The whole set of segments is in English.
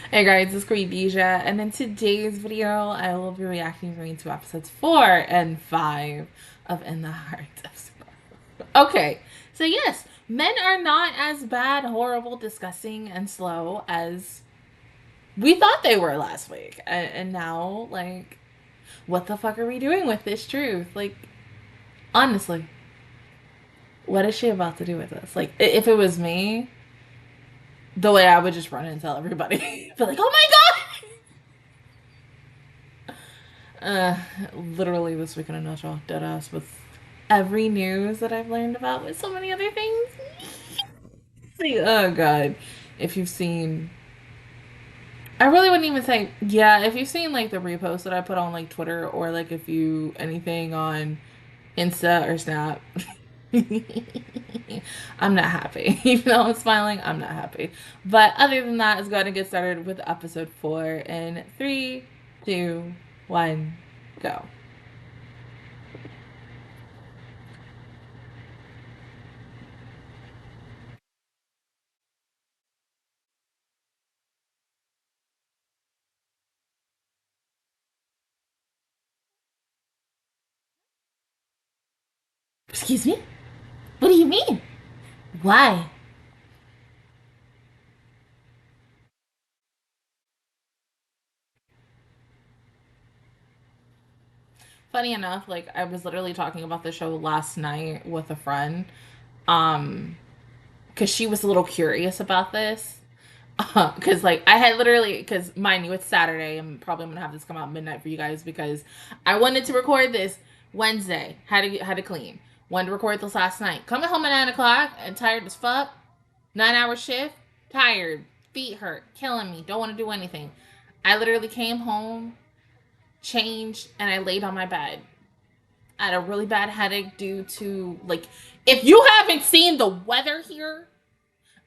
Hey guys, it's Queendija, and in today's video, I will be reacting to episodes 4 and 5 of In the Heart of Super. Okay, so yes, men are not as bad, horrible, disgusting, and slow as we thought they were last week. And now, like, what the fuck are we doing with this truth? Like, honestly, what is she about to do with this? Like, if it was me, the way I would just run and tell everybody, be like, oh my god! Literally this week in a nutshell, deadass with every news that I've learned about with so many other things. Like, oh god, if you've seen, I really wouldn't even say, yeah, if you've seen like the reposts that I put on like Twitter or like if you anything on Insta or Snap, I'm not happy. Even though I'm smiling, I'm not happy. But other than that, let's go ahead and get started with episode 4 in 3, 2, 1, go. Excuse me? What do you mean? Why? Funny enough, like I was literally talking about the show last night with a friend, um, because she was a little curious about this. Because like I had literally, because mind you, it's Saturday. I'm probably gonna have this come out midnight for you guys because I wanted to record this Wednesday. Had to clean. Wanted to record this last night. Coming home at 9 o'clock and tired as fuck. 9 hour shift. Tired. Feet hurt. Killing me. Don't want to do anything. I literally came home, changed, and I laid on my bed. I had a really bad headache due to, like, if you haven't seen the weather here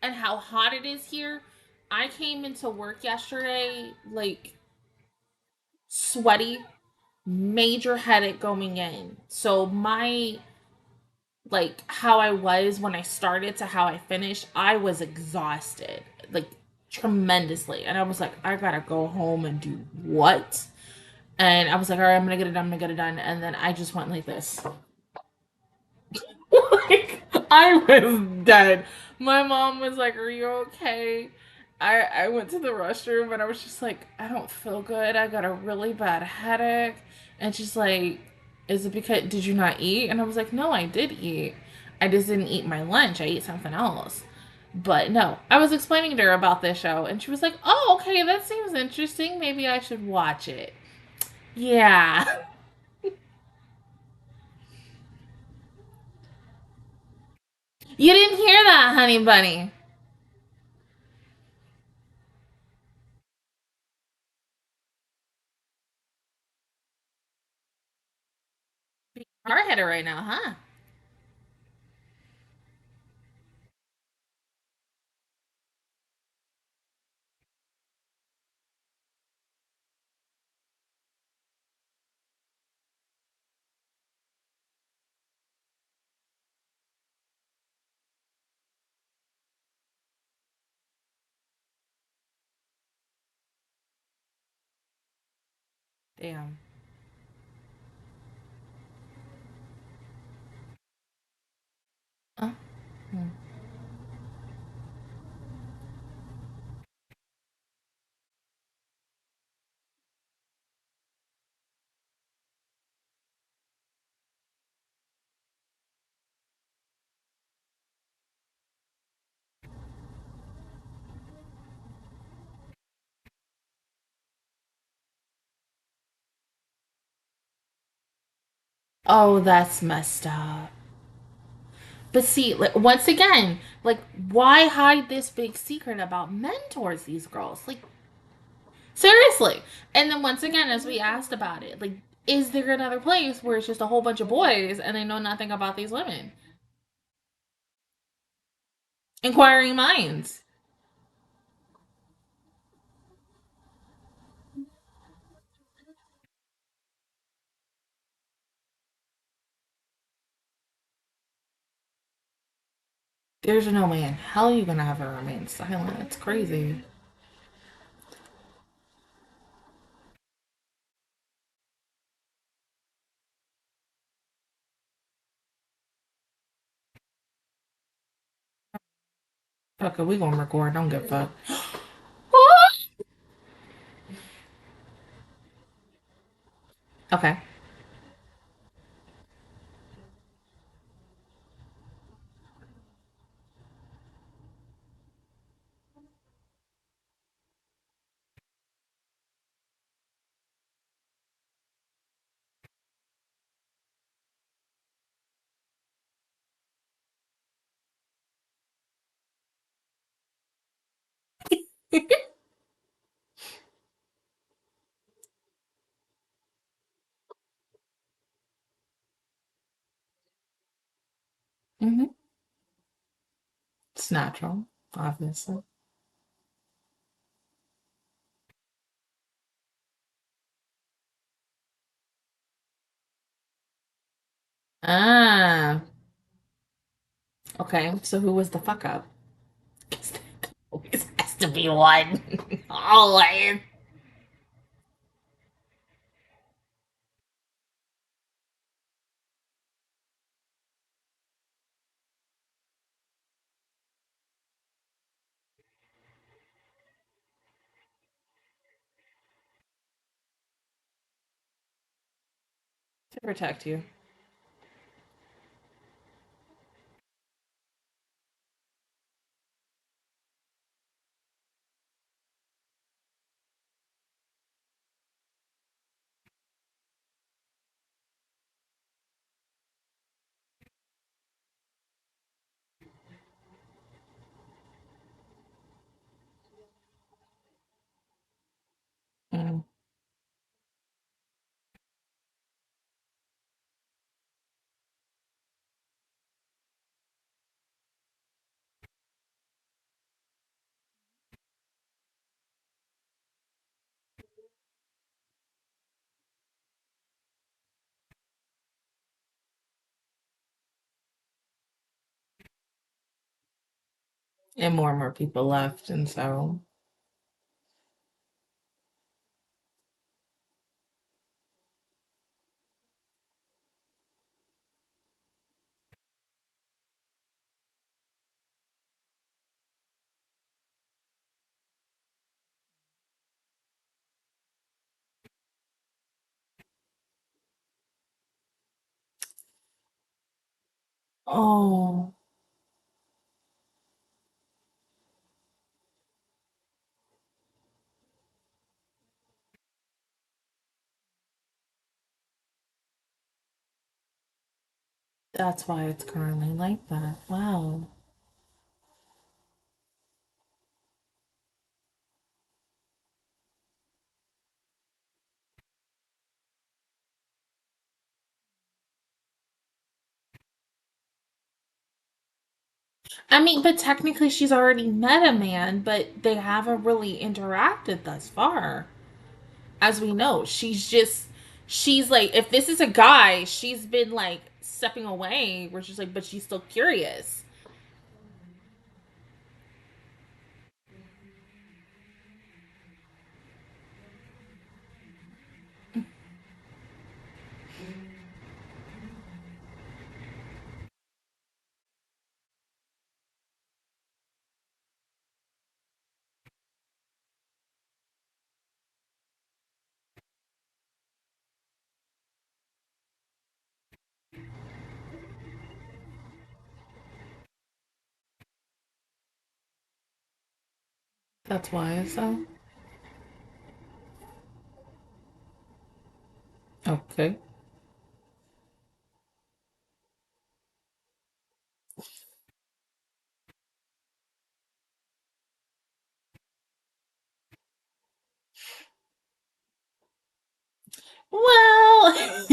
and how hot it is here, I came into work yesterday, like, sweaty, major headache going in. So, like, how I was when I started to how I finished, I was exhausted, like, tremendously. And I was like, I gotta go home and do what? And I was like, all right, I'm gonna get it done, I'm gonna get it done. And then I just went like this. Like, I was dead. My mom was like, are you okay? I went to the restroom and I was just like, I don't feel good. I got a really bad headache. And she's like, is it because, did you not eat? And I was like, no, I did eat. I just didn't eat my lunch. I ate something else. But no, I was explaining to her about this show and she was like, oh, okay, that seems interesting. Maybe I should watch it. Yeah. You didn't hear that, honey bunny. Hard headed right now, huh? Damn. Uh, hmm. Oh, that's messed up. But see, like, once again, like, why hide this big secret about men towards these girls? Like, seriously. And then once again, as we asked about it, like, is there another place where it's just a whole bunch of boys and they know nothing about these women? Inquiring minds. There's no way in hell you're gonna have her remain silent. It's crazy. Okay, we gonna record. Don't give a fuck. Okay. hmm It's natural, obviously. Ah. Okay. So who was the fuck up? Always has to be one. Always. To protect you. Mm. And more people left, and so. Oh, that's why it's currently like that. Wow. I mean, but technically she's already met a man, but they haven't really interacted thus far. As we know, she's like, if this is a guy, she's been like stepping away where she's like, but she's still curious. That's why, so. Okay. Well,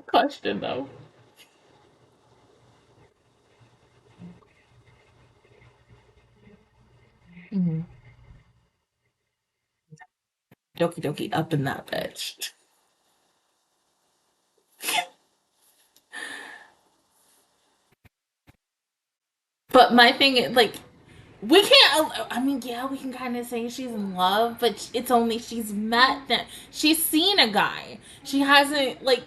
Question though. Mm-hmm. Doki doki up in that bitch. But my thing is, like, we can't. I mean, yeah, we can kind of say she's in love, but it's only she's met them. She's seen a guy. She hasn't like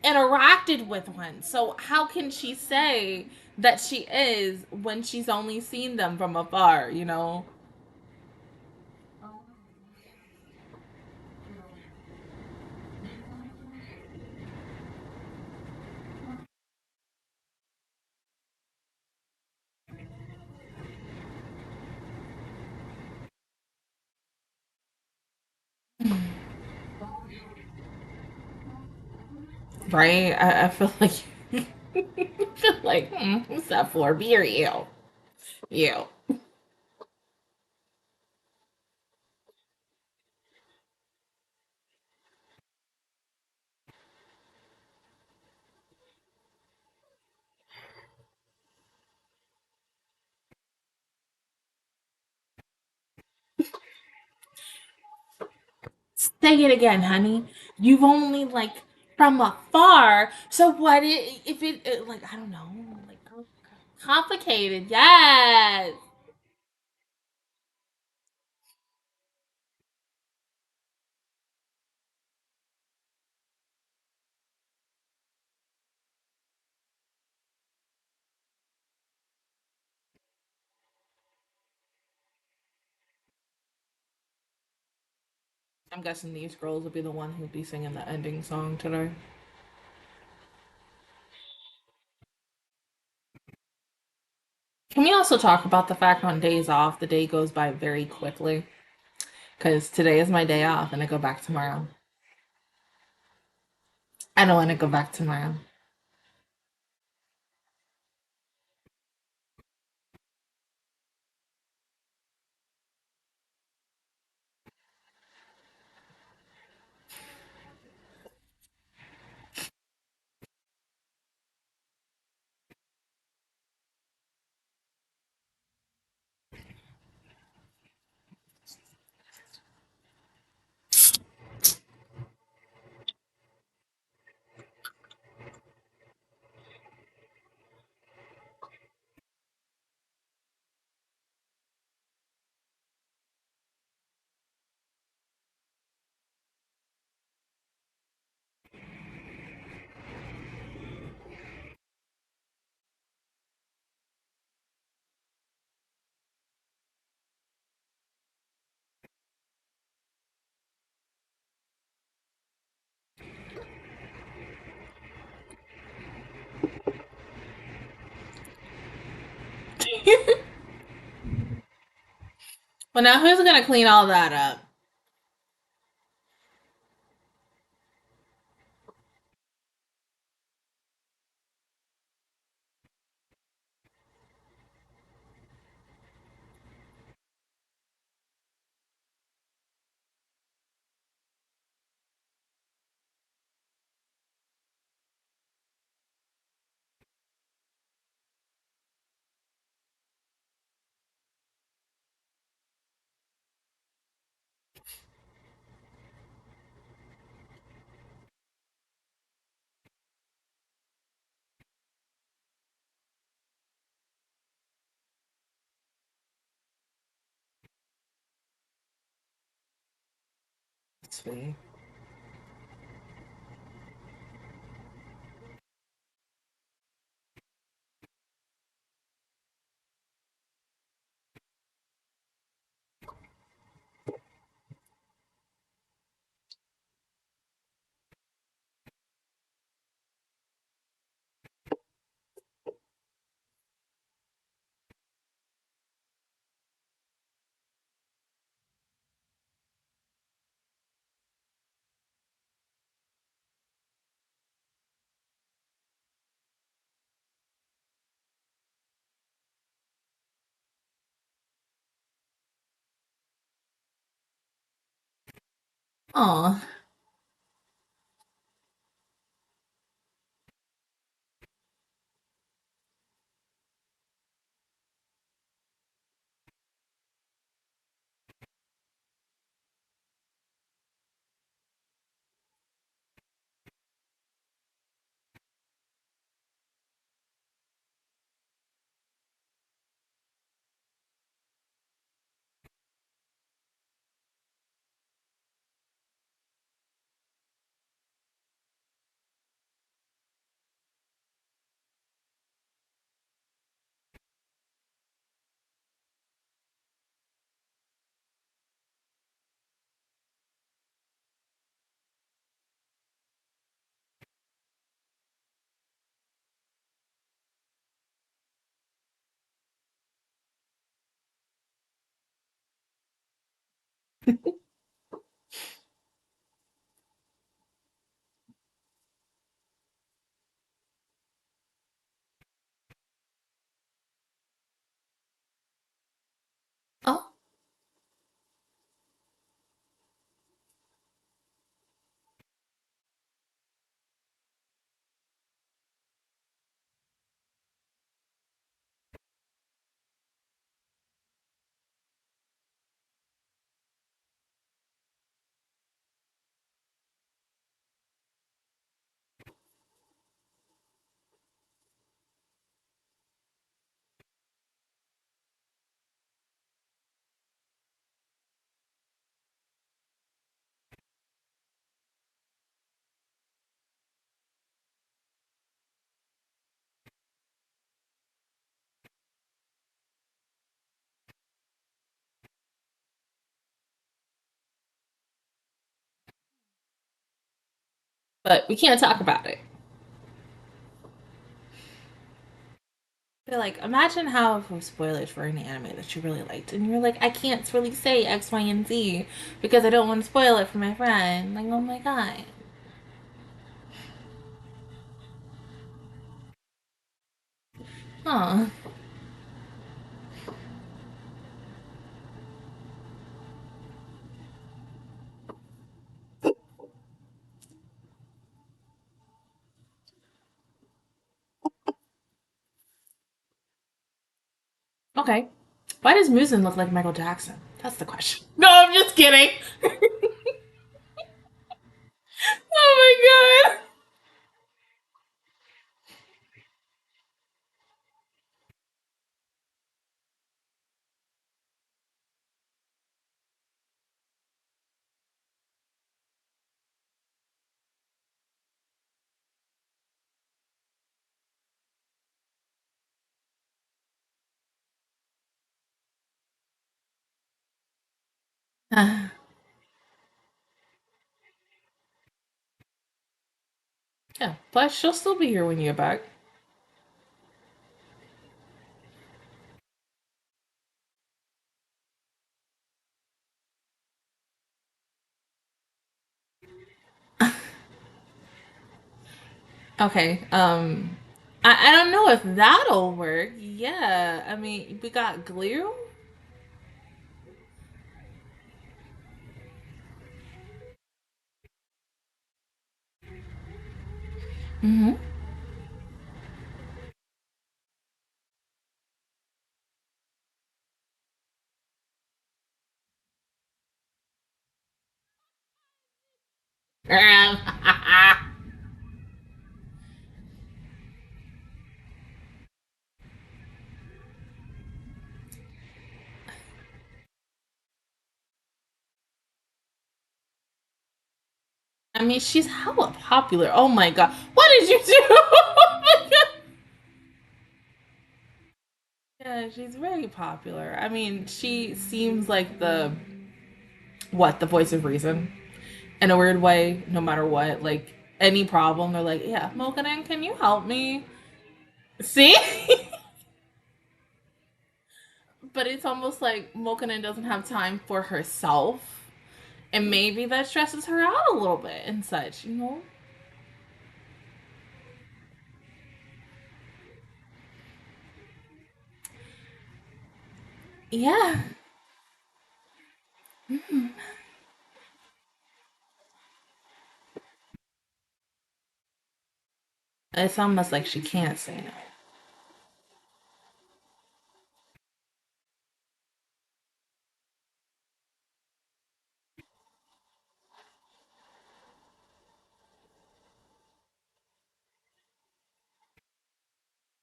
interacted with one. So how can she say that she is when she's only seen them from afar? You know. Right? I feel like I feel like what's that for? Me or you? You. Say it again, honey. You've only like from afar. So what if it like I don't know, like complicated? Yes. I'm guessing these girls will be the one who'll be singing the ending song today. Can we also talk about the fact on days off, the day goes by very quickly? Because today is my day off and I go back tomorrow. I don't want to go back tomorrow. Well, now who's going to clean all that up? Sweet. Aw. Oh, but we can't talk about it. They're like, imagine how if we spoil it for an anime that you really liked, and you're like, I can't really say X, Y, and Z because I don't want to spoil it for my friend. Like, oh my god. Huh. Okay. Why does Muzin look like Michael Jackson? That's the question. No, I'm just kidding. Oh my god. Yeah. Plus, she'll still be here when you get back. Okay. I don't know if that'll work. Yeah. I mean, we got glue. Mm-hmm. I mean, she's hella popular. Oh my god. What did you do? Oh my god. Yeah, she's very popular. I mean, she seems like the voice of reason in a weird way, no matter what. Like, any problem, they're like, yeah, Mokanen, can you help me? See? But it's almost like Mokanen doesn't have time for herself. And maybe that stresses her out a little bit and such, you know? Yeah. It's almost like she can't say no.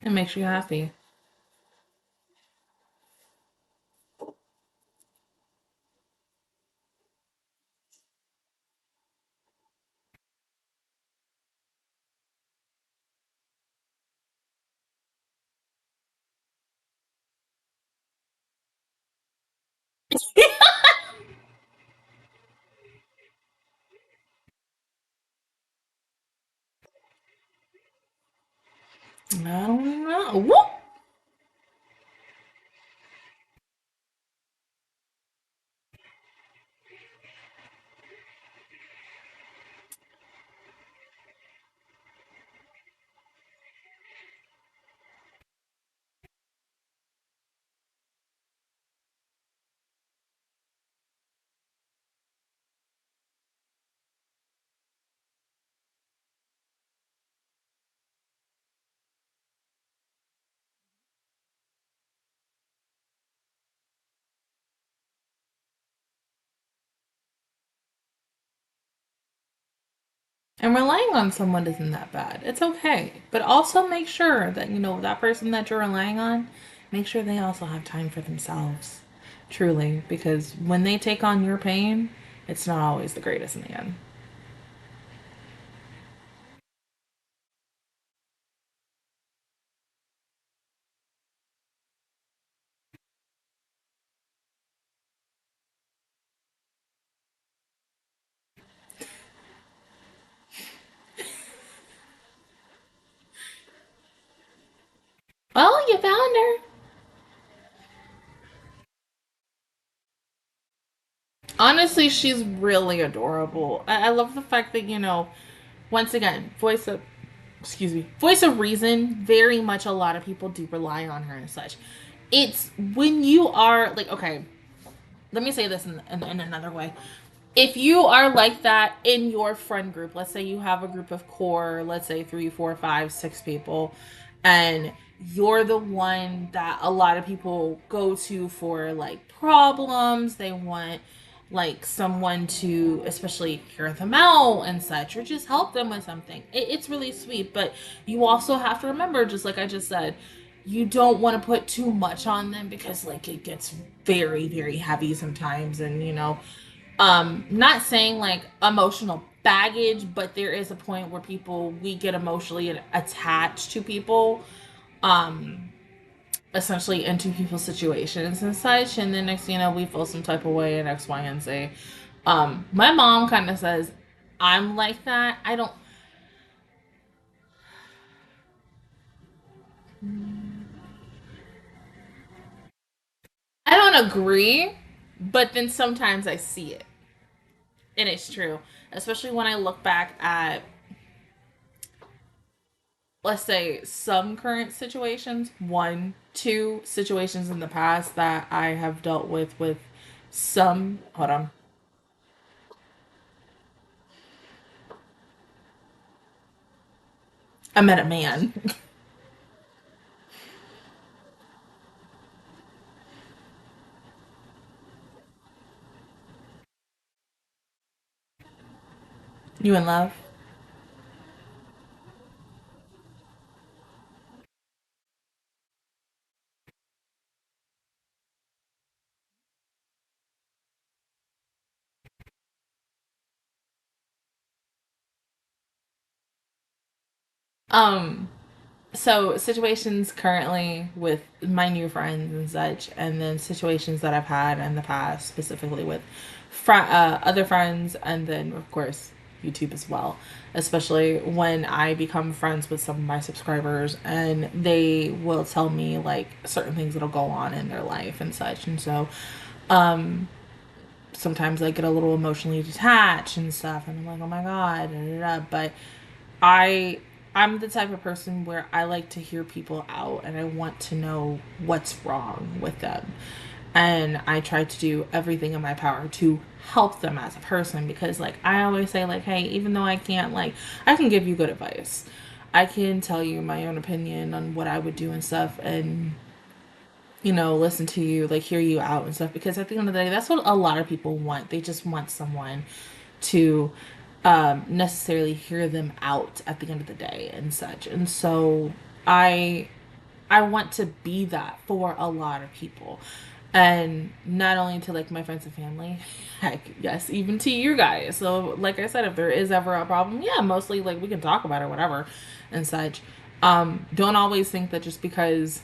It makes you happy. I don't know. Whoop! And relying on someone isn't that bad. It's okay. But also make sure that, that person that you're relying on, make sure they also have time for themselves. Truly. Because when they take on your pain, it's not always the greatest in the end. Well, you found her. Honestly, she's really adorable. I love the fact that, once again, voice of reason, very much a lot of people do rely on her and such. It's when you are like, okay, let me say this in another way. If you are like that in your friend group, let's say you have a group of core, let's say three, four, five, six people, and you're the one that a lot of people go to for like problems, they want like someone to especially hear them out and such, or just help them with something. It's really sweet, but you also have to remember, just like I just said, you don't want to put too much on them because like it gets very, very heavy sometimes, and not saying like emotional baggage, but there is a point where people we get emotionally attached to people, um essentially into people's situations and such, and then next thing you know we feel some type of way in X, Y, and Z. My mom kind of says I'm like that. I don't agree, but then sometimes I see it, and it's true, especially when I look back at, let's say, some current situations, one, two situations in the past that I have dealt with some. Hold on. I met a man. You in love? Um, so situations currently with my new friends and such, and then situations that I've had in the past, specifically with other friends, and then of course YouTube as well. Especially when I become friends with some of my subscribers, and they will tell me like certain things that'll go on in their life and such, and so um, sometimes I get a little emotionally detached and stuff, and I'm like, oh my god, da, da, da. But I I'm the type of person where I like to hear people out and I want to know what's wrong with them. And I try to do everything in my power to help them as a person, because like I always say like, hey, even though I can't, like, I can give you good advice. I can tell you my own opinion on what I would do and stuff, and listen to you, like hear you out and stuff, because at the end of the day, that's what a lot of people want. They just want someone to necessarily hear them out at the end of the day and such. And so I I want to be that for a lot of people. And not only to like my friends and family, heck, yes, even to you guys. So, like I said, if there is ever a problem, yeah, mostly like we can talk about it, whatever, and such. Don't always think that just because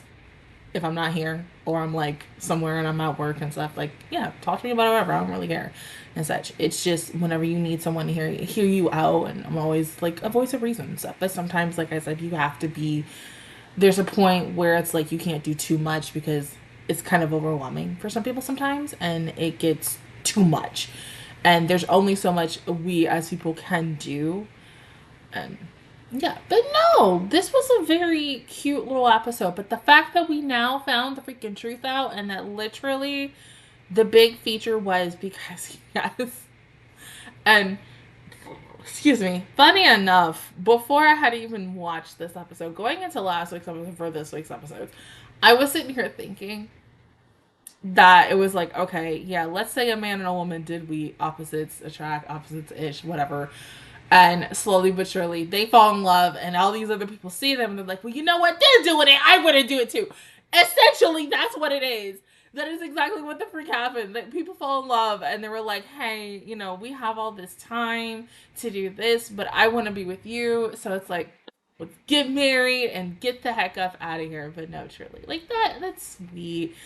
if I'm not here or I'm like somewhere and I'm at work and stuff, like, yeah, talk to me about it, whatever. I don't really care and such. It's just whenever you need someone to hear you out, and I'm always like a voice of reason and stuff. But sometimes, like I said, you have to be. There's a point where it's like you can't do too much because it's kind of overwhelming for some people sometimes, and it gets too much. And there's only so much we as people can do, and yeah, but no, this was a very cute little episode. But the fact that we now found the freaking truth out, and that literally the big feature was because, yes, and excuse me, funny enough, before I had even watched this episode, going into last week's episode for this week's episode, I was sitting here thinking that it was like, okay, yeah, let's say a man and a woman did we opposites attract, opposites ish, whatever. And slowly but surely, they fall in love, and all these other people see them, and they're like, well, you know what? They're doing it. I want to do it too. Essentially, that's what it is. That is exactly what the freak happened. That people fall in love, and they were like, hey, we have all this time to do this, but I want to be with you. So it's like, let's get married and get the heck up out of here. But no, truly. Like, that's sweet.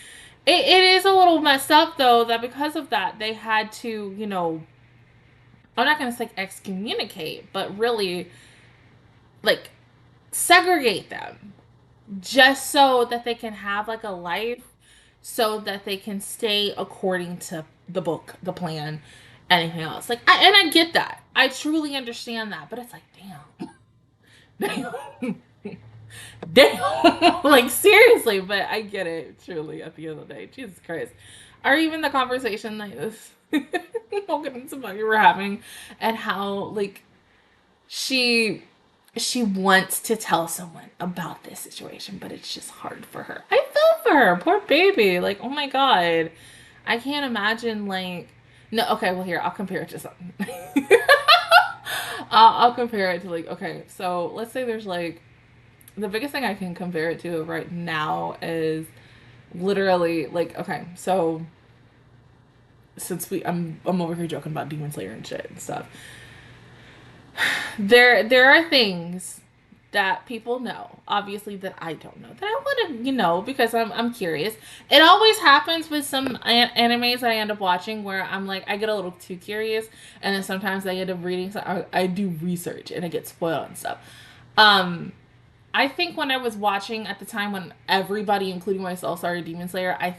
It is a little messed up, though, that because of that, they had to, I'm not going to say excommunicate, but really, like, segregate them just so that they can have, like, a life, so that they can stay according to the book, the plan, anything else. Like, I get that. I truly understand that, but it's like, damn. Damn. Damn. Like, seriously, but I get it, truly, at the end of the day. Jesus Christ. Or even the conversation like this Logan and Tsubaki were having, and how, like, she wants to tell someone about this situation, but it's just hard for her. I feel for her. Poor baby. Like, oh my God. I can't imagine, like, no, okay, well, here, I'll compare it to something. I'll compare it to, like, okay, so let's say there's, like, the biggest thing I can compare it to right now is literally, like, okay, so since I'm over here joking about Demon Slayer and shit and stuff, there are things that people know, obviously, that I don't know, that I want to, because I'm curious. It always happens with some animes that I end up watching where I'm like, I get a little too curious, and then sometimes I end up reading, so I do research, and it gets spoiled and stuff. I think when I was watching at the time when everybody, including myself, started Demon Slayer, I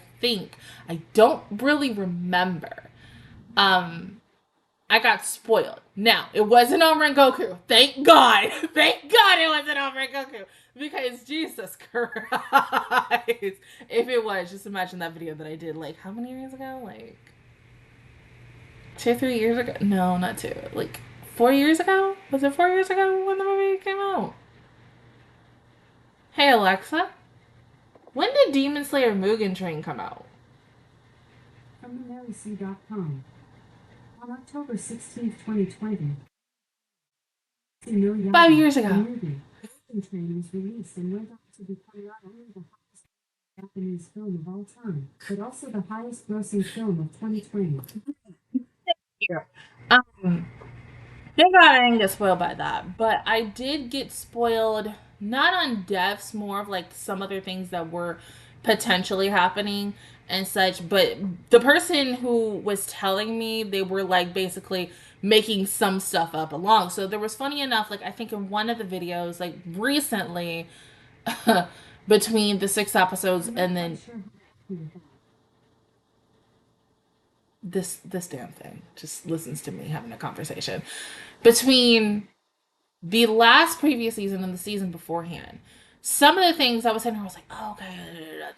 don't really remember. I got spoiled. Now, it wasn't on Rengoku. Thank God. Thank God it wasn't on Rengoku. Because Jesus Christ. If it was, just imagine that video that I did, like, how many years ago? Like, 2, 3 years ago? No, not 2. Like, 4 years ago? Was it 4 years ago when the movie came out? Hey, Alexa. When did Demon Slayer Mugen Train come out? From theMaryC.com. On October 16th, 2020. 5 years ago. The movie Mugen Train was released and went on to become not only the highest Japanese film of all time, but also the highest grossing film of 2020. Yeah. Thank God I didn't get spoiled by that. But I did get spoiled, not on deaths, more of like some other things that were potentially happening and such. But the person who was telling me, they were like basically making some stuff up along. So there was, funny enough, like I think in one of the videos, like recently, between the 6 episodes and then this damn thing just listens to me having a conversation between the last previous season and the season beforehand. Some of the things I was saying, I was like, oh, okay,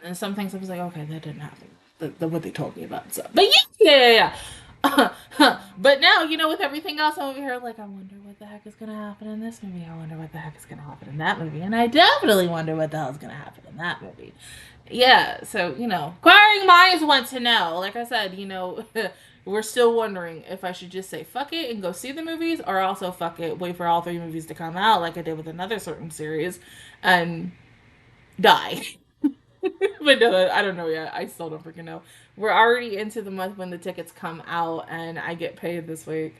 and some things I was like, okay, that didn't happen. What they told me about and stuff. But yeah. But now, with everything else, I'm over here like, I wonder what the heck is gonna happen in this movie. I wonder what the heck is gonna happen in that movie, and I definitely wonder what the hell is gonna happen in that movie. Yeah, so inquiring minds want to know. Like I said, we're still wondering if I should just say fuck it and go see the movies, or also fuck it, wait for all 3 movies to come out, like I did with another certain series, and die. But no, I don't know yet. I still don't freaking know. We're already into the month when the tickets come out, and I get paid this week.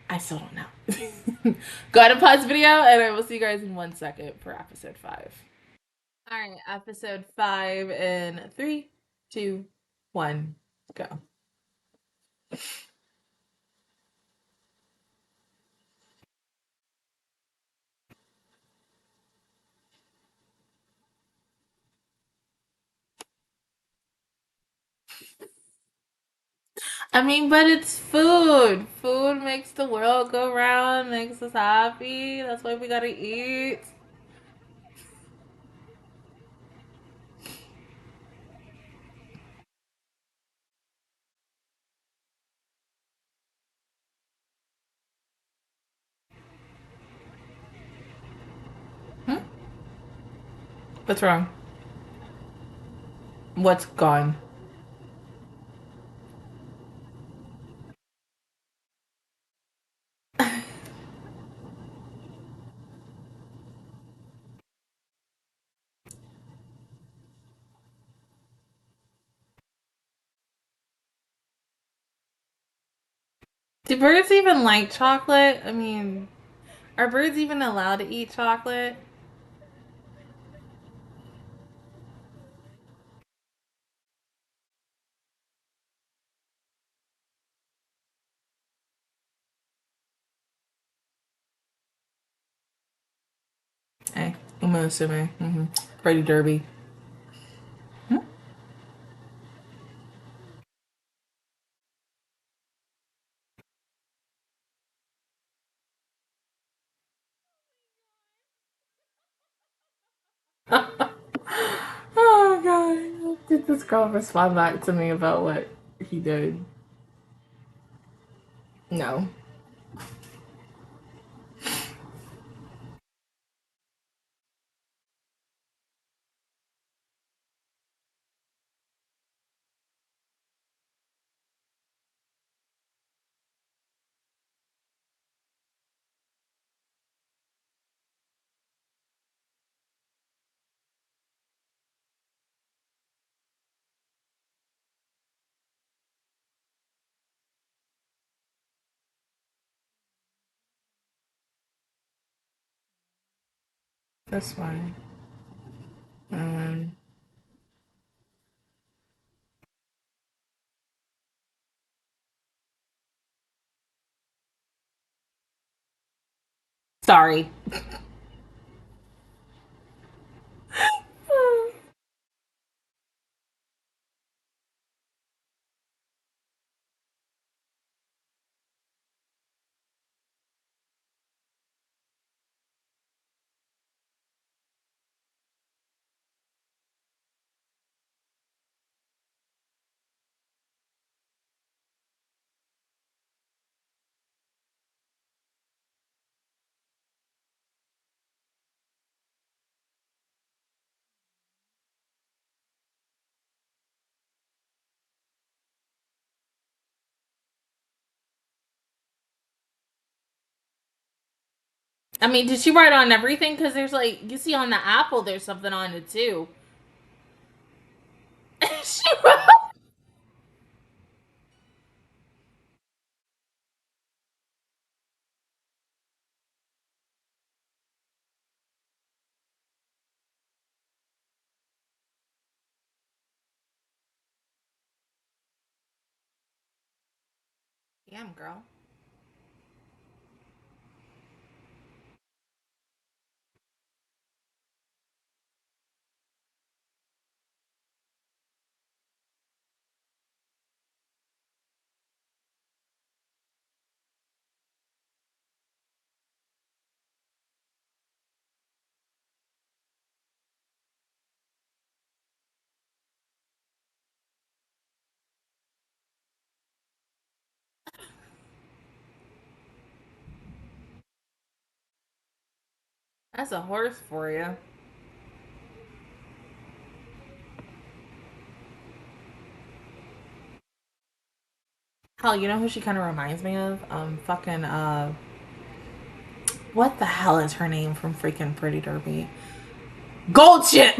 I still don't know. Go ahead and pause the video, and I will see you guys in 1 second for episode 5. All right, episode 5 in 3, 2, 1, go. I mean, but it's food. Food makes the world go round, makes us happy. That's why we gotta eat. Hmm? What's wrong? What's gone? Do birds even like chocolate? I mean, are birds even allowed to eat chocolate? Hey, I'm assuming. Pretty derby. Hmm? Oh god. Did this girl respond back to me about what he did? No. That's fine. Um, Sorry. I mean, did she write on everything? Because there's like, you see on the apple, there's something on it too. She wrote. Damn, girl. That's a horse for you. Hell, you know who she kind of reminds me of? Fucking, what the hell is her name from freaking Pretty Derby? Gold Chip!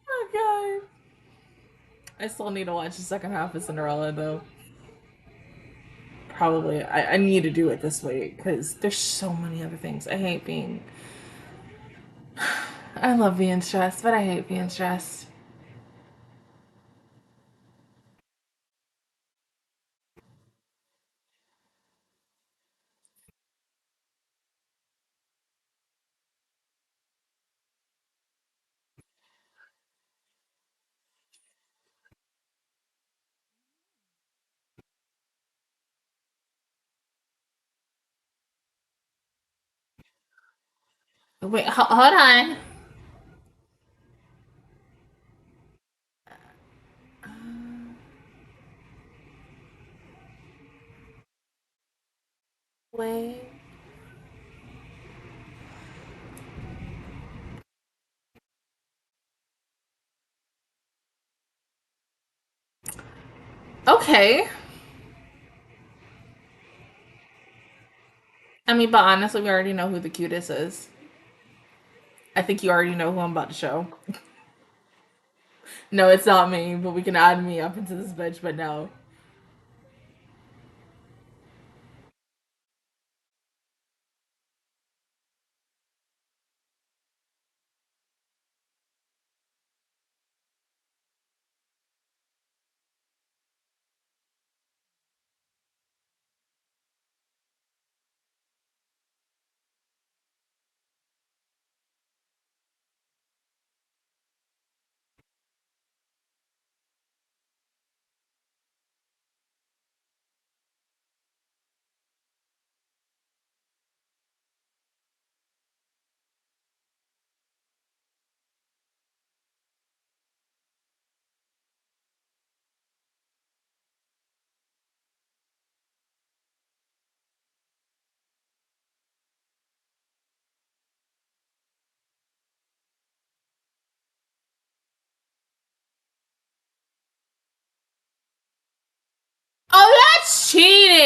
Oh, God. I still need to watch the second half of Cinderella, though. Probably. I need to do it this week, because there's so many other things. I hate being. I love being stressed, but I hate being stressed. Wait, hold on. Wait. Okay. I mean, but honestly, we already know who the cutest is. I think you already know who I'm about to show. No, it's not me, but we can add me up into this bitch, but no.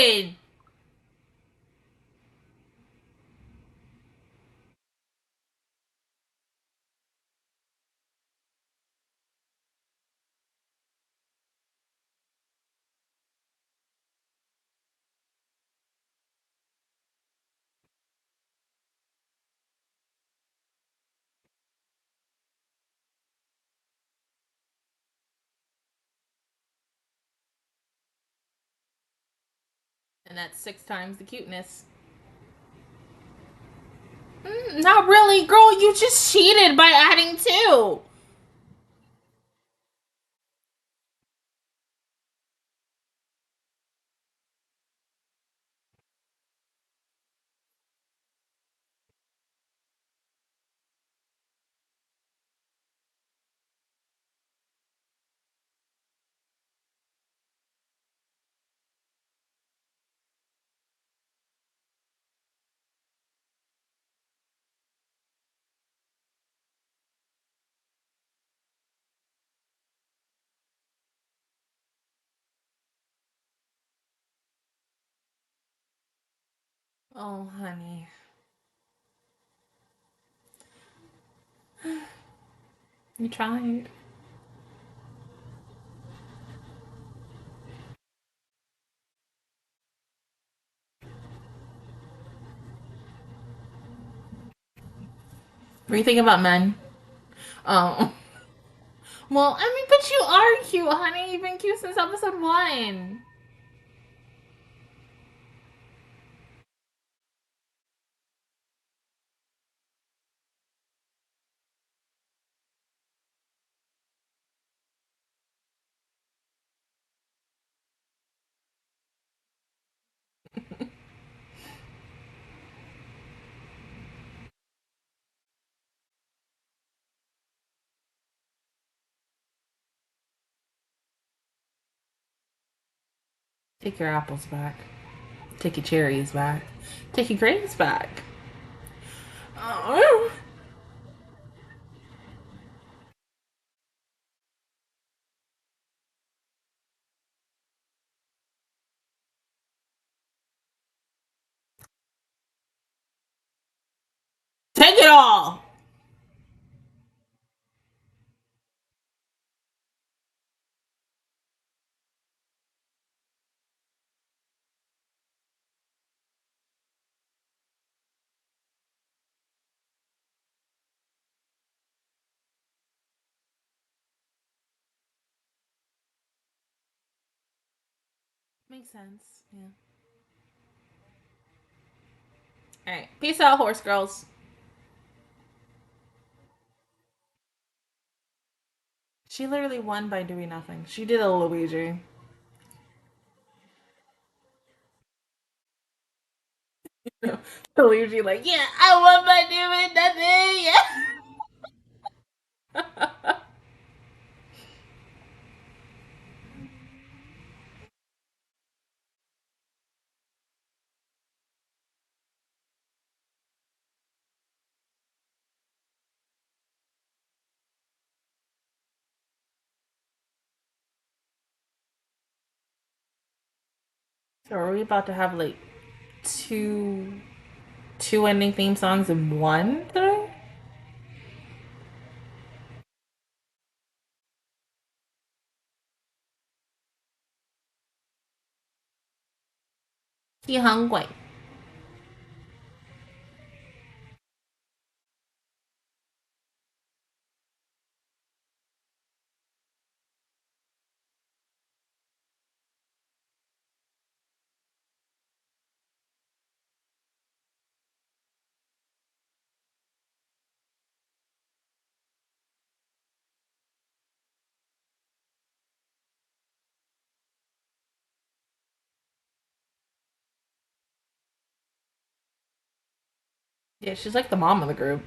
doing? And that's 6 times the cuteness. Not really, girl. You just cheated by adding 2. Oh, honey. You tried. What are you thinking about men? Oh. Well, I mean, but you are cute, honey. You've been cute since episode 1. Take your apples back. Take your cherries back. Take your grapes back. Oh. Take it all. Makes sense. Yeah. All right. Peace out, horse girls. She literally won by doing nothing. She did a Luigi. Luigi, like, yeah, I won by doing nothing. Yeah. So are we about to have like two two ending theme songs in one today? 一行鬼. Yeah, she's like the mom of the group.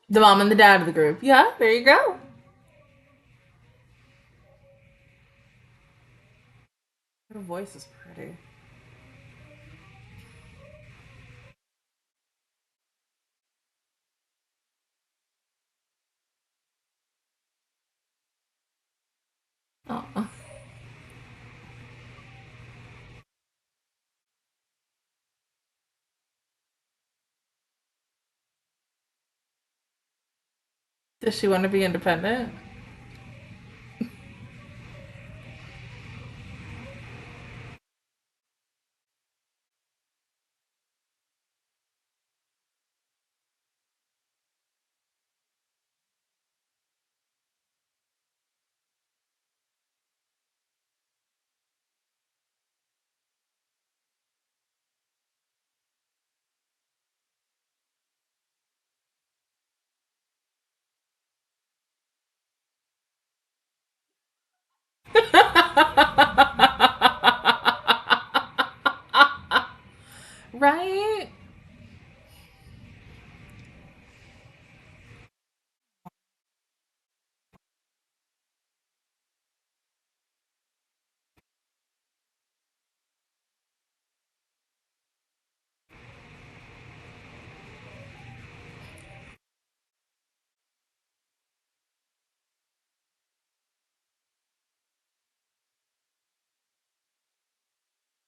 The mom and the dad of the group. Yeah, there you go. Her voice is pretty. Oh. Does she want to be independent? Right?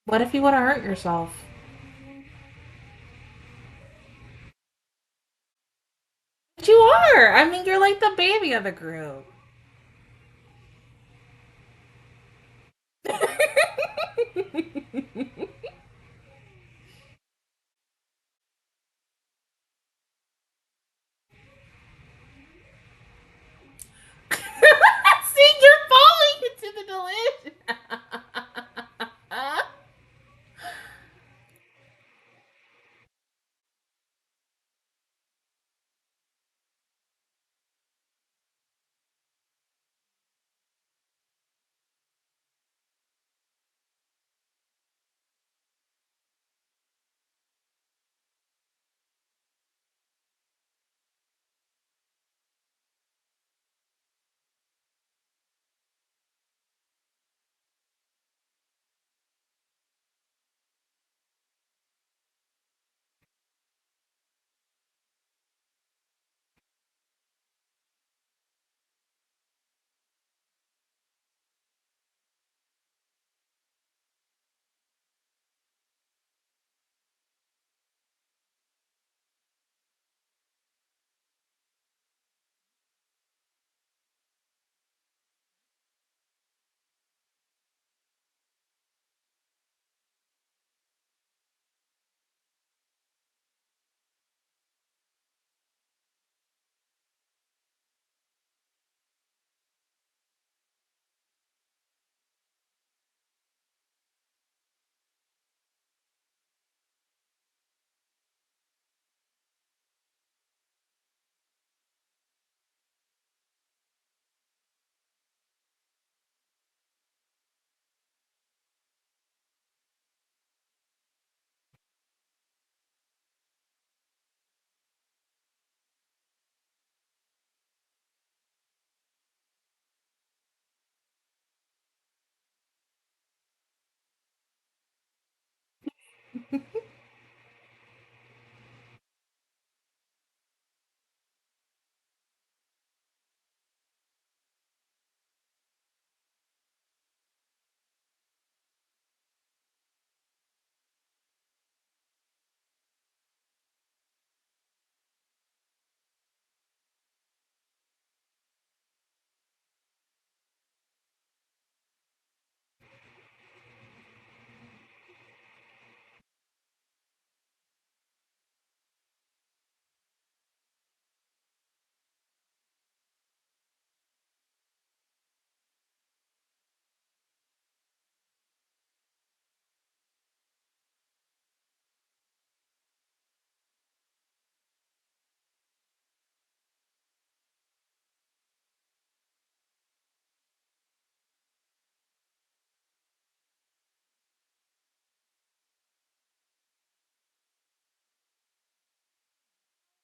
What if you would have hurt yourself? But you are. I mean, you're like the baby of the group. See, you're falling into the delusion.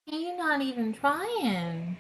You're not even trying.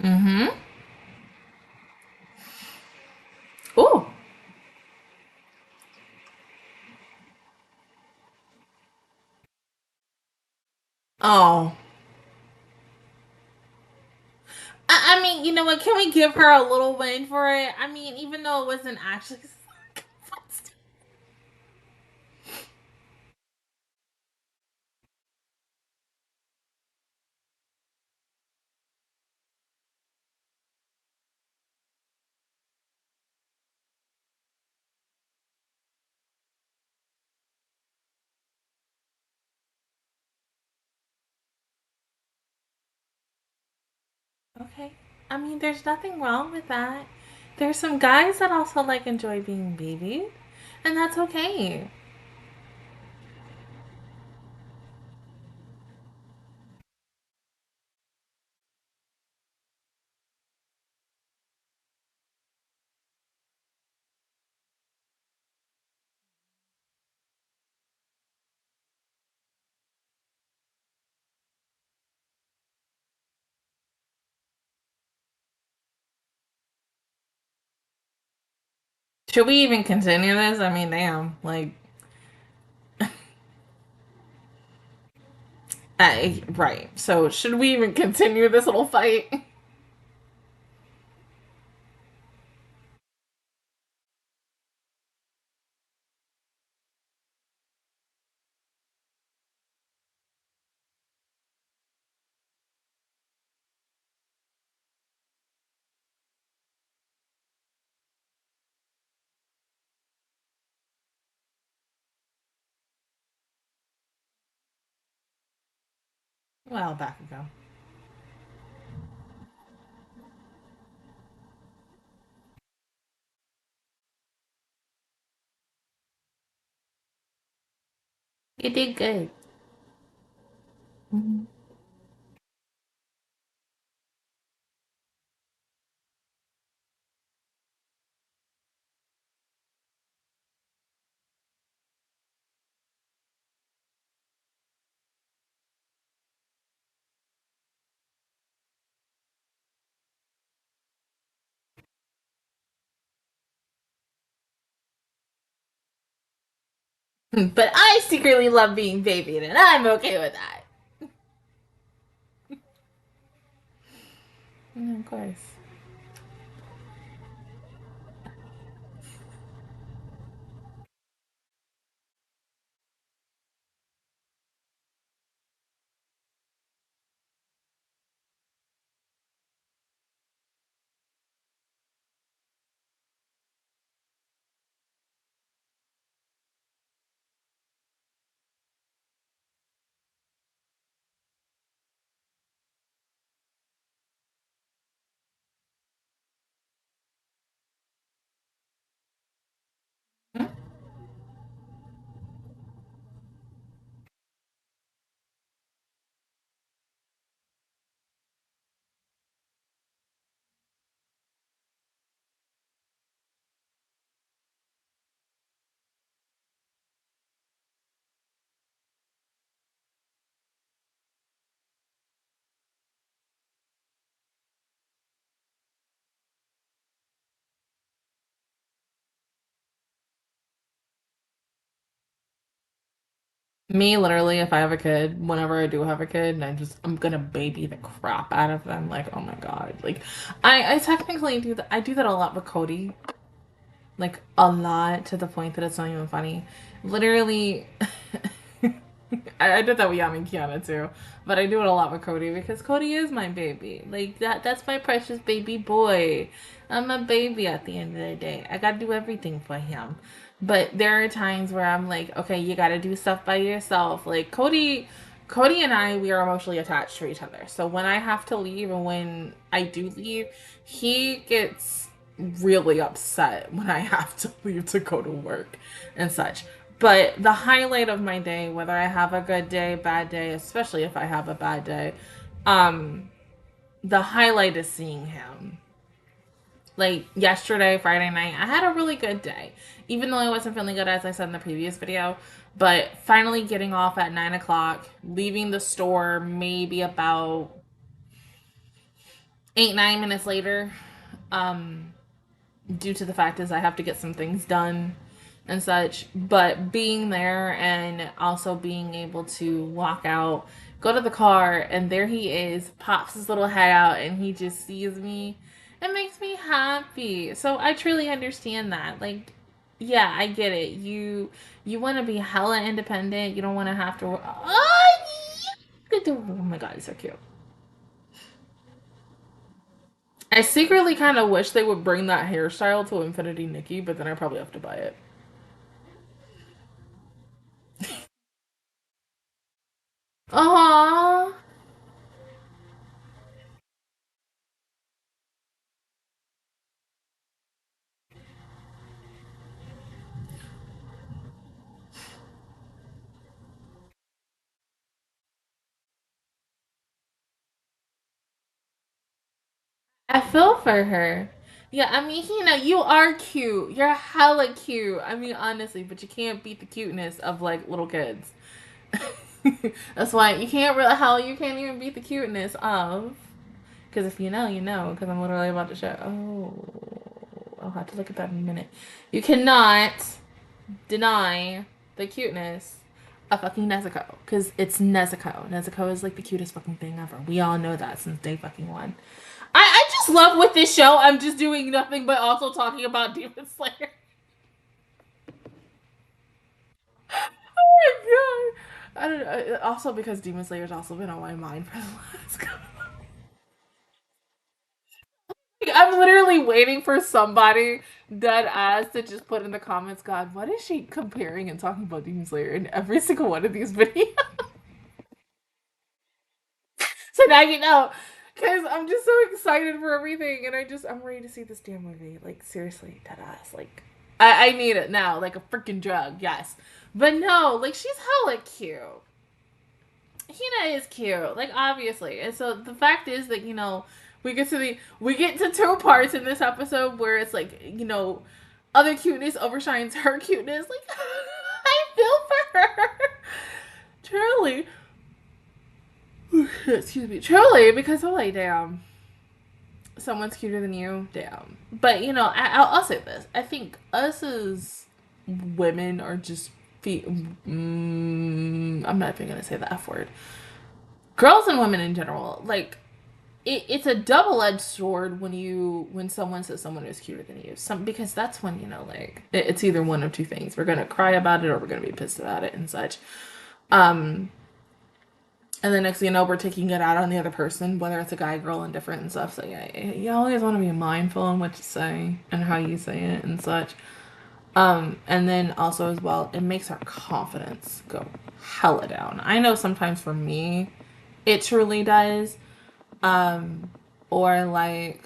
Mm-hmm. Ooh. Oh. I mean, you know what? Can we give her a little win for it? I mean, even though it wasn't actually. Okay. I mean, there's nothing wrong with that. There's some guys that also like enjoy being babied, and that's okay. Should we even continue this? I mean, damn. Like, right. So, should we even continue this little fight? Well, back we go. You did good. Mhm. But I secretly love being babied, and I'm okay with that. Yeah, of course. Me, literally, if I have a kid, whenever I do have a kid, and I'm gonna baby the crap out of them. Like, oh my God. Like, I technically do that. I do that a lot with Cody. Like, a lot to the point that it's not even funny. Literally, I did that with Yami and Kiana too. But I do it a lot with Cody because Cody is my baby. Like, that's my precious baby boy. I'm a baby at the end of the day. I gotta do everything for him. But there are times where I'm like, okay, you gotta do stuff by yourself. Like Cody and I, we are emotionally attached to each other. So when I have to leave and when I do leave, he gets really upset when I have to leave to go to work and such. But the highlight of my day, whether I have a good day, bad day, especially if I have a bad day, um, the highlight is seeing him. Like yesterday, Friday night, I had a really good day. Even though I wasn't feeling good, as I said in the previous video. But finally getting off at 9 o'clock, leaving the store maybe about 8, 9 minutes later, um, due to the fact is I have to get some things done and such. But being there and also being able to walk out, go to the car, and there he is, pops his little head out, and he just sees me. It makes me happy. So I truly understand that. Like, yeah, I get it. You want to be hella independent. You don't want to have to. Oh my god, he's so cute. I secretly kind of wish they would bring that hairstyle to Infinity Nikki, but then I probably have to buy it. Aww. I feel for her. Yeah, I mean, you are cute. You're hella cute. I mean, honestly, but you can't beat the cuteness of like little kids. That's why you can't really, hell, you can't even beat the cuteness of. Because if you know, you know. Because I'm literally about to show. Oh, I'll have to look at that in a minute. You cannot deny the cuteness of fucking Nezuko. Because it's Nezuko. Nezuko is like the cutest fucking thing ever. We all know that since day fucking one. I just love with this show, I'm just doing nothing but also talking about Demon Slayer. Oh my god. I don't know. Also because Demon Slayer's also been on my mind for the last couple. I'm literally waiting for somebody dead ass to just put in the comments, God, what is she comparing and talking about Demon Slayer in every single one of these videos? So now you know. Because I'm just so excited for everything and I'm ready to see this damn movie. Like, seriously, dead ass. Like, I need it now. Like a freaking drug, yes. But no, like, she's hella cute. Hina is cute, like obviously. And so the fact is that, we get to two parts in this episode where it's like, other cuteness overshines her cuteness. Like I feel for her. Truly. Excuse me. Truly, because I'm like, damn. Someone's cuter than you, damn. But I'll say this. I think us as women are just I'm not even gonna say the F word. Girls and women in general, like it's a double-edged sword when someone says someone is cuter than you. Because that's when like it's either one of two things. We're gonna cry about it or we're gonna be pissed about it and such. Um, and then next thing you know, we're taking it out on the other person, whether it's a guy, girl, and different and stuff. So yeah, you always want to be mindful in what you say and how you say it and such. And then also as well, it makes our confidence go hella down. I know sometimes for me, it truly does. Or like,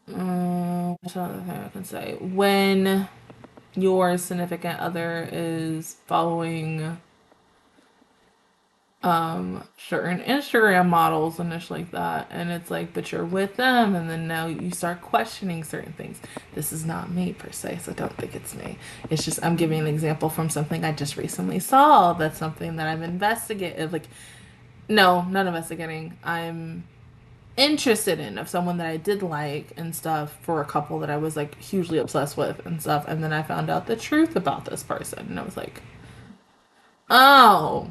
what's another thing I can say? When your significant other is following certain Instagram models and shit like that, and it's like, but you're with them, and then now you start questioning certain things. This is not me per se, so don't think it's me. It's just I'm giving an example from something I just recently saw. That's something that I'm investigating. Like, no, not investigating. I'm interested in of someone that I did like and stuff for a couple that I was like hugely obsessed with and stuff, and then I found out the truth about this person, and I was like, oh,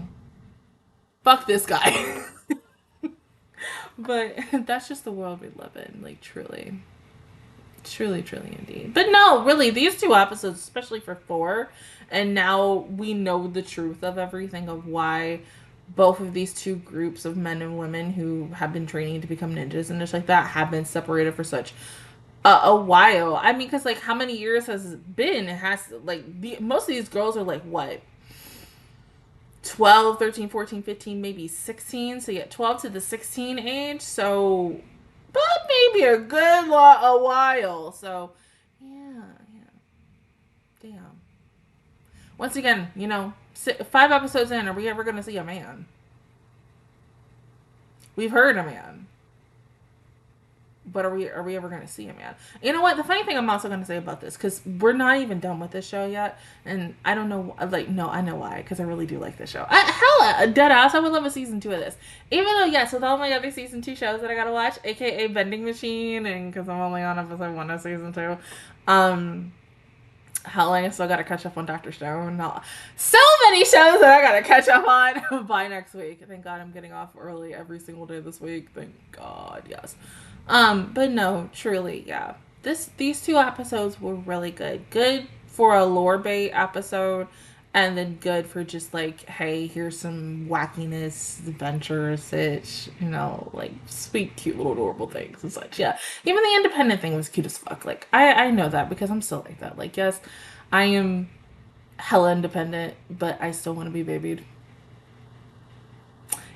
fuck this guy. But that's just the world we live in, like truly. Truly, truly indeed. But no, really, these two episodes, especially for four, and now we know the truth of everything of why both of these two groups of men and women who have been training to become ninjas and just like that have been separated for such a while. I mean, because like how many years has it been? It has like most of these girls are like what 12, 13, 14, 15, maybe 16. So yeah, 12 to the 16 age. So, but maybe a good a while. So, yeah, yeah, damn. Once again, 5 episodes in, are we ever going to see a man? We've heard a man. But are we ever going to see him yet? You know what? The funny thing I'm also going to say about this, because we're not even done with this show yet, and I don't know, like, no, I know why, because I really do like this show. Dead ass, I would love a season 2 of this. Even though, yes, with all my other season 2 shows that I gotta watch, aka Vending Machine, and because I'm only on episode 1 of season 2, hell, I still gotta catch up on Dr. Stone. No, so many shows that I gotta catch up on by next week. Thank God I'm getting off early every single day this week. Thank God, yes. But no, truly, yeah. These 2 episodes were really good. Good for a lore bait episode, and then good for just like, hey, here's some wackiness, adventures, itch, like sweet, cute little adorable things and such. Yeah. Even the independent thing was cute as fuck. Like, I know that because I'm still like that. Like, yes, I am hella independent, but I still want to be babied.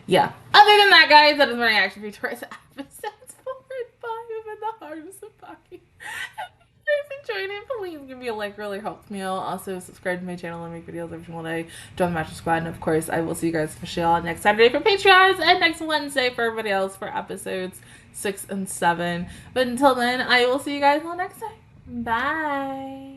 Yeah. Other than that, guys, that is my reaction for today's episodes 4 and 5 of In the Heart of Tsubaki. If you enjoyed it, please give me a like, really helps me out. Also, subscribe to my channel and make videos every single day. Join the Mattress Squad, and of course, I will see you guys for sure next Saturday for Patreons and next Wednesday for everybody else for episodes 6 and 7. But until then, I will see you guys all next time. Bye.